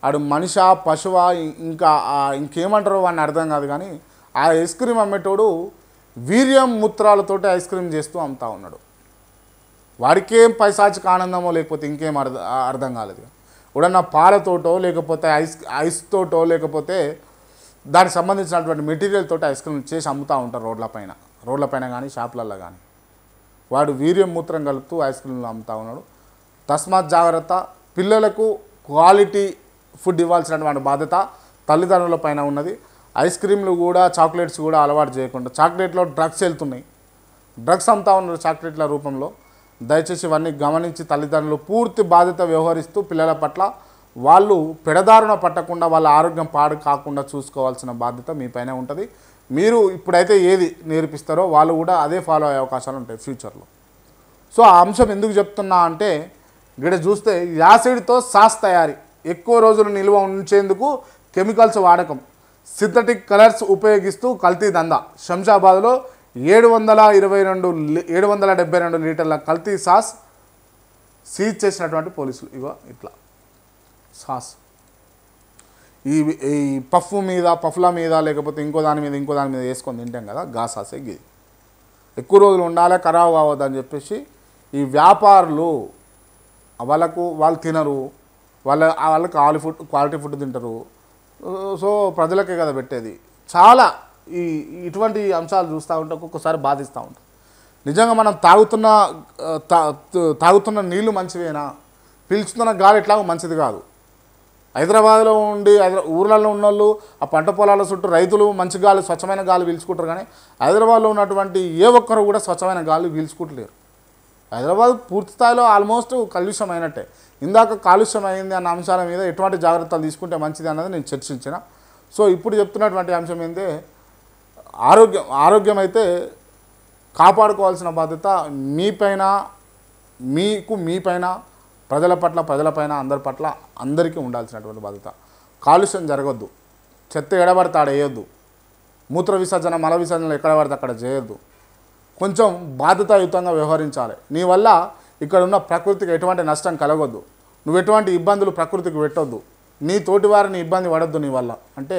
ఆడు మనిషా పశువా ఇంకా ఇంకేమంటారో వాడిని అర్థం కాదు. కానీ ఆ ఐస్ క్రీమ్ అమ్మేటోడు వీర్యం మూత్రాలతోటి ఐస్ క్రీమ్ చేస్తూ అమ్ముతా ఉన్నాడు. వాడికేం పైశాచిక ఆనందమో లేకపోతే ఇంకేం అర్థం కాలేదు. ఉడన్న పాలతోటో లేకపోతే ఐస్ తోటో లేకపోతే దానికి సంబంధించినటువంటి మెటీరియల్ తోటి ఐస్ క్రీమ్ చేసి అమ్ముతూ ఉంటారు రోడ్లపైన కానీ షాపులలో కానీ. వాడు వీర్యం మూత్రం కలుపుతూ ఐస్ క్రీమ్లు అమ్ముతూ ఉన్నాడు. తస్మాత్ జాగ్రత్త. పిల్లలకు క్వాలిటీ ఫుడ్ ఇవ్వాల్సినటువంటి బాధ్యత తల్లిదండ్రుల పైన ఉన్నది. ఐస్ క్రీమ్లు కూడా చాక్లెట్స్ కూడా అలవాటు చేయకుండా, చాక్లెట్లో డ్రగ్స్ వెళ్తున్నాయి, డ్రగ్స్ అమ్ముతా ఉన్నారు చాక్లెట్ల రూపంలో. దయచేసి ఇవన్నీ గమనించి తల్లిదండ్రులు పూర్తి బాధ్యత వ్యవహరిస్తూ పిల్లల పట్ల వాళ్ళు పెడదారున పట్టకుండా వాళ్ళ ఆరోగ్యం పాడు కాకుండా చూసుకోవాల్సిన బాధ్యత మీ పైన ఉంటుంది. మీరు ఇప్పుడైతే ఏది నేర్పిస్తారో వాళ్ళు కూడా అదే ఫాలో అయ్యే అవకాశాలు ఉంటాయి ఫ్యూచర్లో. సో ఆ అంశం ఎందుకు చెప్తున్నా అంటే, ఇక్కడ చూస్తే యాసిడ్తో సాస్ తయారీ, ఎక్కువ రోజులు నిల్వ ఉంచేందుకు కెమికల్స్ వాడకం, సింథటిక్ కలర్స్ ఉపయోగిస్తూ కల్తీ దందా. శంషాబాద్లో 772 లీటర్ల కల్తీ సాస్ సీజ్ చేసినటువంటి పోలీసులు. ఇగో ఇట్లా సాస్ ఈ పఫ్ల మీద లేకపోతే ఇంకో దాని మీద వేసుకొని తింటాం కదా, గా సాసే గిది. ఎక్కువ రోజులు ఉండాలి, ఖరాబ్ కావద్దని చెప్పేసి ఈ వ్యాపారులు వాళ్ళు తినరు, వాళ్ళు క్వాలిటీ ఫుడ్ తింటారు. సో ప్రజలకే కదా పెట్టేది. చాలా ఇటువంటి అంశాలు చూస్తూ ఉంటే ఒక్కొక్కసారి బాధిస్తూ ఉంటాం. నిజంగా మనం తాగుతున్న నీళ్లు మంచివేనా? పీల్చుతున్న గాలి ఎట్లాగో మంచిది కాదు. హైదరాబాద్లో ఉండి ఊర్లలో ఉన్నోళ్ళు ఆ పంట పొలాల చుట్టూ రైతులు మంచి గాలి స్వచ్ఛమైన గాలి పీల్చుకుంటారు. కానీ హైదరాబాద్లో ఉన్నటువంటి ఏ ఒక్కరు కూడా స్వచ్ఛమైన గాలి పీల్చుకుంటలేరు. హైదరాబాద్ పూర్తి స్థాయిలో ఆల్మోస్ట్ కాలుష్యం అయినట్టే. ఇందాక కాలుష్యం అయింది అన్న అంశాల మీద ఎటువంటి జాగ్రత్తలు తీసుకుంటే మంచిది అన్నది నేను చర్చించిన. సో ఇప్పుడు చెప్తున్నటువంటి అంశం ఏంటంటే, ఆరోగ్యం అయితే కాపాడుకోవాల్సిన బాధ్యత మీపైన ప్రజలపైన అందరి పట్ల అందరికీ ఉండాల్సినటువంటి బాధ్యత. కాలుష్యం జరగొద్దు, చెత్త ఎడబడితే ఆడ వేయొద్దు, మూత్ర విసర్జన మల విసర్జనలు ఎక్కడ పడితే అక్కడ చేయొద్దు. కొంచెం బాధ్యతాయుతంగా వ్యవహరించాలి. నీ వల్ల ఇక్కడ ఉన్న ప్రకృతికి ఎటువంటి నష్టం కలగొద్దు, నువ్వు ఎటువంటి ఇబ్బందులు ప్రకృతికి పెట్టొద్దు, నీ తోటి వారిని ఇబ్బంది పడొద్దు నీ వల్ల. అంటే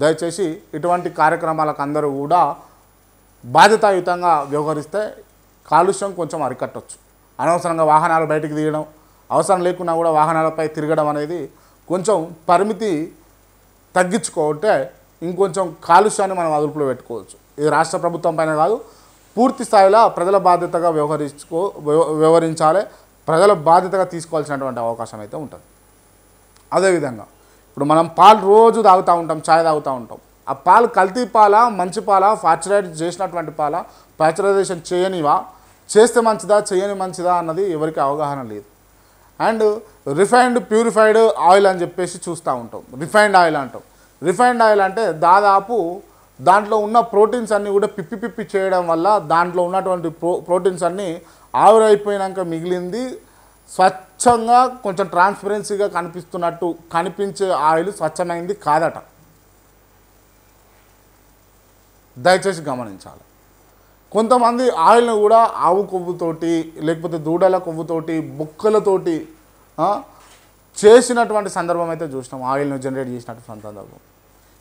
దయచేసి ఇటువంటి కార్యక్రమాలకు అందరూ కూడా బాధ్యతాయుతంగా వ్యవహరిస్తే కాలుష్యం కొంచెం అరికట్టవచ్చు. అనవసరంగా వాహనాలు బయటికి తీయడం, అవసరం లేకున్నా కూడా వాహనాలపై తిరగడం అనేది కొంచెం పరిమితి తగ్గించుకుంటే ఇంకొంచెం కాలుష్యాన్ని మనం అదుపులో పెట్టుకోవచ్చు. ఇది రాష్ట్ర ప్రభుత్వం పైన కాదు, పూర్తి స్థాయిలో ప్రజల బాధ్యతగా వ్యవహరించాలి. ప్రజల బాధ్యతగా తీసుకోవాల్సినటువంటి అవకాశం అయితే ఉంటుంది. అదేవిధంగా ఇప్పుడు మనం పాలు రోజు తాగుతూ ఉంటాం, ఛాయ్ తాగుతూ ఉంటాం. ఆ పాలు కల్తీ పాల, మంచి పాల, పాశ్చరైజ్ చేసినటువంటి పాల, పాశ్చరైజేషన్ చేయనివా, చేస్తే మంచిదా చేయని మంచిదా అన్నది ఎవరికి అవగాహన లేదు. అండ్ రిఫైన్డ్ ప్యూరిఫైడ్ ఆయిల్ అని చెప్పేసి చూస్తూ ఉంటాం. రిఫైన్డ్ ఆయిల్ అంటాం. రిఫైన్డ్ ఆయిల్ అంటే దాదాపు దాంట్లో ఉన్న ప్రోటీన్స్ అన్నీ కూడా పిప్పి చేయడం వల్ల దాంట్లో ఉన్నటువంటి ప్రోటీన్స్ అన్నీ ఆవిరైపోయినాక మిగిలింది స్వచ్ఛంగా కొంచెం ట్రాన్స్పరెన్సీగా కనిపించే ఆయిల్ స్వచ్ఛమైంది కాదట. దయచేసి గమనించాలి. కొంతమంది ఆయిల్ను కూడా ఆవు కొవ్వుతోటి లేకపోతే దూడల కొవ్వుతోటి బొక్కలతోటి చేసినటువంటి సందర్భం అయితే చూసినాం. ఆయిల్ను జనరేట్ చేసినటువంటి సందర్భం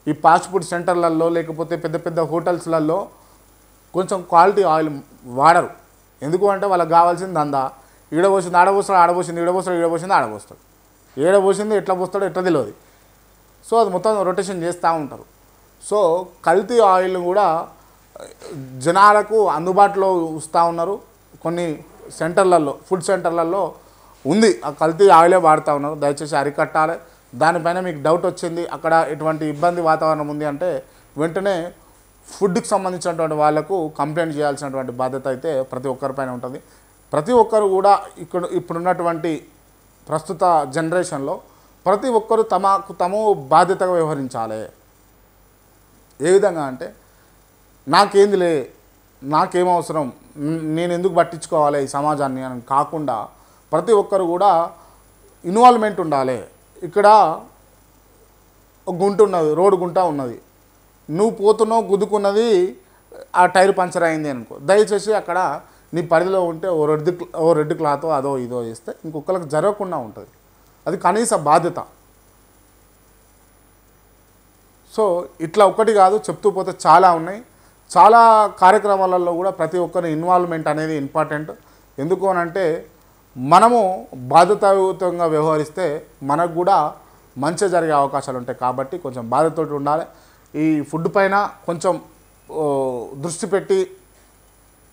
ఈ ఫాస్ట్ ఫుడ్ సెంటర్లలో లేకపోతే పెద్ద పెద్ద హోటల్స్లలో కొంచెం క్వాలిటీ ఆయిల్ వాడరు. ఎందుకు అంటే వాళ్ళకి కావాల్సింది దందా. ఈడబోసింది ఆడబోస్తాడు, ఆడబోసింది ఈడబోస్తాడు, ఈడబోసింది ఆడబోస్తాడు, ఏడబోసింది ఎట్లా పోస్తాడో ఎట్లా తెలియదు. సో అది మొత్తం రొటేషన్ చేస్తూ ఉంటారు. సో కల్తీ ఆయిల్ కూడా జనాలకు అందుబాటులో వస్తూ ఉన్నారు. కొన్ని సెంటర్లలో, ఫుడ్ సెంటర్లలో ఉంది ఆ కల్తీ ఆయిలే వాడుతూ ఉన్నారు. దయచేసి అరికట్టాలి. దానిపైన మీకు డౌట్ వచ్చింది, అక్కడ ఎటువంటి ఇబ్బంది వాతావరణం ఉంది అంటే వెంటనే ఫుడ్కి సంబంధించినటువంటి వాళ్ళకు కంప్లైంట్ చేయాల్సినటువంటి బాధ్యత అయితే ప్రతి ఒక్కరిపైన ఉంటుంది. ప్రతి ఒక్కరు కూడా ఇప్పుడున్నటువంటి ప్రస్తుత జనరేషన్లో ప్రతి ఒక్కరు తమ బాధ్యతగా వ్యవహరించాలి. ఏ విధంగా అంటే నాకేందిలే, నాకేం అవసరం, నేను ఎందుకు పట్టించుకోవాలి ఈ సమాజాన్ని అని కాకుండా ప్రతి ఒక్కరు కూడా ఇన్వాల్వ్మెంట్ ఉండాలి. ఇక్కడ ఒక గుంట ఉన్నది, రోడ్డు గుంట ఉన్నది, నువ్వు పోతున్నావు గుద్దుకున్నది, ఆ టైర్ పంచర్ అయింది అనుకో, దయచేసి అక్కడ నీ పరిధిలో ఉంటే ఓ రెడ్ క్లాతో అదో ఇదో వేస్తే ఇంకొకరికి జరగకుండా ఉంటుంది. అది కనీస బాధ్యత. సో ఇట్లా ఒకటి కాదు, చెప్తూ పోతే చాలా ఉన్నాయి. చాలా కార్యక్రమాలలో కూడా ప్రతి ఒక్కరి ఇన్వాల్వ్మెంట్ అనేది ఇంపార్టెంట్. ఎందుకు అనంటే మనము బాధ్యతాయుతంగా వ్యవహరిస్తే మనకు కూడా మంచి జరిగే అవకాశాలు ఉంటాయి. కాబట్టి కొంచెం బాధ్యతతో ఉండాలి. ఈ ఫుడ్ పైన కొంచెం దృష్టి పెట్టి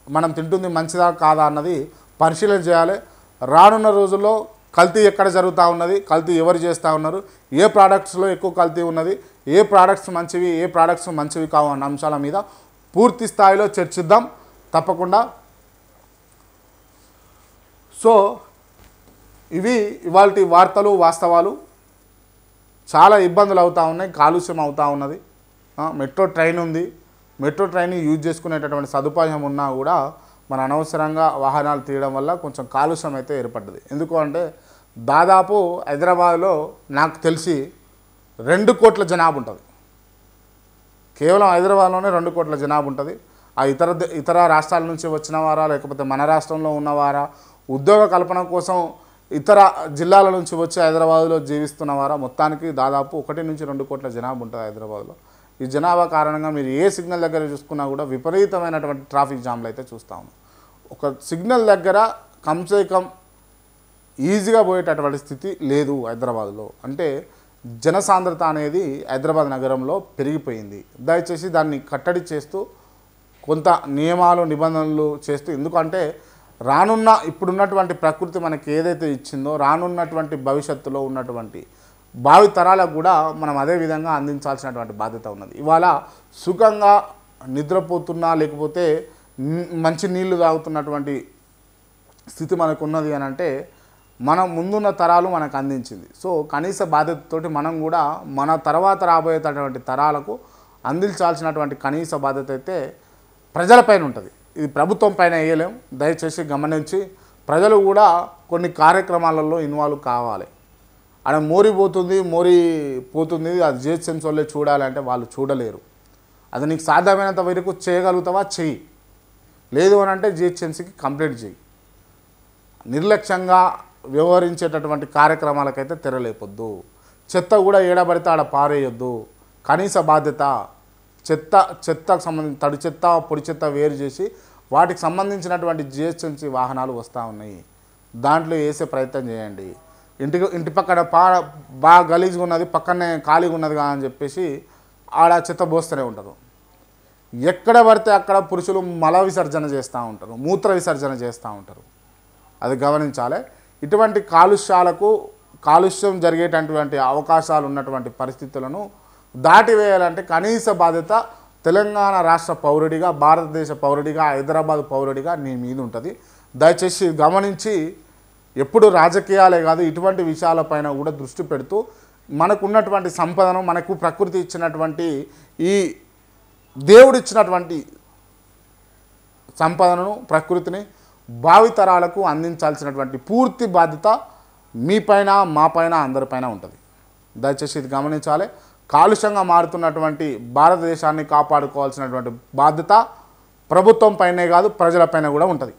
మనం తింటుంది మంచిదా కాదా అన్నది పరిశీలన చేయాలి. రానున్న రోజుల్లో కల్తీ ఎక్కడ జరుగుతూ ఉన్నది, కల్తీ ఎవరు చేస్తూ ఉన్నారు, ఏ ప్రోడక్ట్స్లో ఎక్కువ కల్తీ ఉన్నది, ఏ ప్రోడక్ట్స్ మంచివి, ఏ ప్రోడక్ట్స్ మంచివి కావు అన్న అంశాల మీద పూర్తి స్థాయిలో చర్చిద్దాం తప్పకుండా. సో ఇవి ఇవాల్టి వార్తలు వాస్తవాలు. చాలా ఇబ్బందులు అవుతూ ఉన్నాయి, కాలుష్యం అవుతూ ఉన్నది. మెట్రో ట్రైన్ ఉంది, మెట్రో ట్రైన్ యూజ్ చేసుకునేటటువంటి సదుపాయం ఉన్నా కూడా మన అనవసరంగా వాహనాలు తీయడం వల్ల కొంచెం కాలుష్యం అయితే ఏర్పడ్డది. ఎందుకు అంటే దాదాపు హైదరాబాద్లో నాకు తెలిసి 2 కోట్ల జనాభా ఉంటుంది. కేవలం హైదరాబాద్లోనే 2 కోట్ల జనాభా ఉంటుంది. ఆ ఇతర రాష్ట్రాల నుంచి వచ్చిన వారా, లేకపోతే మన రాష్ట్రంలో ఉన్నవారా, ఉద్యోగ కల్పన కోసం ఇతర జిల్లాల నుంచి వచ్చి హైదరాబాద్లో జీవిస్తున్నవారా, మొత్తానికి దాదాపు 1 నుంచి 2 కోట్ల జనాభా ఉంటుంది హైదరాబాద్లో. ఈ జనాభా కారణంగా మీరు ఏ సిగ్నల్ దగ్గర చూసుకున్నా కూడా విపరీతమైనటువంటి ట్రాఫిక్ జామ్లు అయితే చూస్తూ ఉన్నాం. ఒక సిగ్నల్ దగ్గర కమ్సే కమ్ ఈజీగా పోయేటటువంటి స్థితి లేదు హైదరాబాద్లో. అంటే జనసాంద్రత అనేది హైదరాబాద్ నగరంలో పెరిగిపోయింది. దయచేసి దాన్ని కట్టడి చేస్తూ కొంత నియమాలు నిబంధనలు చేస్తూ, ఎందుకంటే రానున్న ఇప్పుడున్నటువంటి ప్రకృతి మనకి ఏదైతే ఇచ్చిందో రానున్నటువంటి భవిష్యత్తులో ఉన్నటువంటి భావి తరాలకు కూడా మనం అదే విధంగా అందించాల్సినటువంటి బాధ్యత ఉన్నది. ఇవాళ సుఖంగా నిద్రపోతున్నా లేకపోతే మంచి నీళ్లు తాగుతున్నటువంటి స్థితి మనకు ఉన్నది అని అంటే మనం ముందున్న తరాలు మనకు అందించింది. సో కనీస బాధ్యతతోటి మనం కూడా మన తర్వాత రాబోయేటటువంటి తరాలకు అందించాల్సినటువంటి కనీస బాధ్యత అయితే ప్రజలపైన ఉంటుంది. ఇది ప్రభుత్వం పైన వేయలేం. దయచేసి గమనించి ప్రజలు కూడా కొన్ని కార్యక్రమాలలో ఇన్వాల్వ్ కావాలి. ఆడ మోరీ పోతుంది అది జిహెచ్ఎంసీ వాళ్ళే చూడాలంటే వాళ్ళు చూడలేరు. అది నీకు సాధ్యమైనంత వరకు చేయగలుగుతావా చెయ్యి, లేదు అని అంటే జిహెచ్ఎంసీకి కంప్లైంట్ చేయి. నిర్లక్ష్యంగా వ్యవహరించేటటువంటి కార్యక్రమాలకైతే తెరలేపొద్దు. చెత్త కూడా ఏడబడితే ఆడ పారేయొద్దు. కనీస బాధ్యత. చెత్తకు సంబంధించి తడి చెత్త పొడి చెత్త వేరు చేసి వాటికి సంబంధించినటువంటి జిహెచ్ఎంసీ వాహనాలు వస్తూ ఉన్నాయి, దాంట్లో వేసే ప్రయత్నం చేయండి. ఇంటి పక్కన బాగా గలీజ్గా ఉన్నది, పక్కనే ఖాళీగా ఉన్నది అని చెప్పేసి ఆడ చెత్త పోస్తూనే ఉంటారు. ఎక్కడ పడితే అక్కడ పురుషులు మల విసర్జన చేస్తూ ఉంటారు, మూత్ర విసర్జన చేస్తూ ఉంటారు. అది గమనించాలి. ఇటువంటి కాలుష్యం జరిగేటటువంటి అవకాశాలు ఉన్నటువంటి పరిస్థితులను దాటివేయాలంటే కనీస బాధ్యత తెలంగాణ రాష్ట్ర పౌరుడిగా, భారతదేశ పౌరుడిగా, హైదరాబాద్ పౌరుడిగా నీ మీద ఉంటుంది. దయచేసి గమనించి ఎప్పుడు రాజకీయాలే కాదు ఇటువంటి విషయాలపైన కూడా దృష్టి పెడుతూ మనకున్నటువంటి సంపదను, మనకు ప్రకృతి ఇచ్చినటువంటి ఈ దేవుడిచ్చినటువంటి సంపదను, ప్రకృతిని భావితరాలకు అందించాల్సినటువంటి పూర్తి బాధ్యత మీపైన, మాపైన, అందరిపైన ఉంటుంది. దయచేసి ఇది గమనించాలి. కాలుష్యంగా మారుతున్నటువంటి భారతదేశాన్ని కాపాడుకోవాల్సినటువంటి బాధ్యత ప్రభుత్వం పైనే కాదు ప్రజలపైన కూడా ఉంటుంది.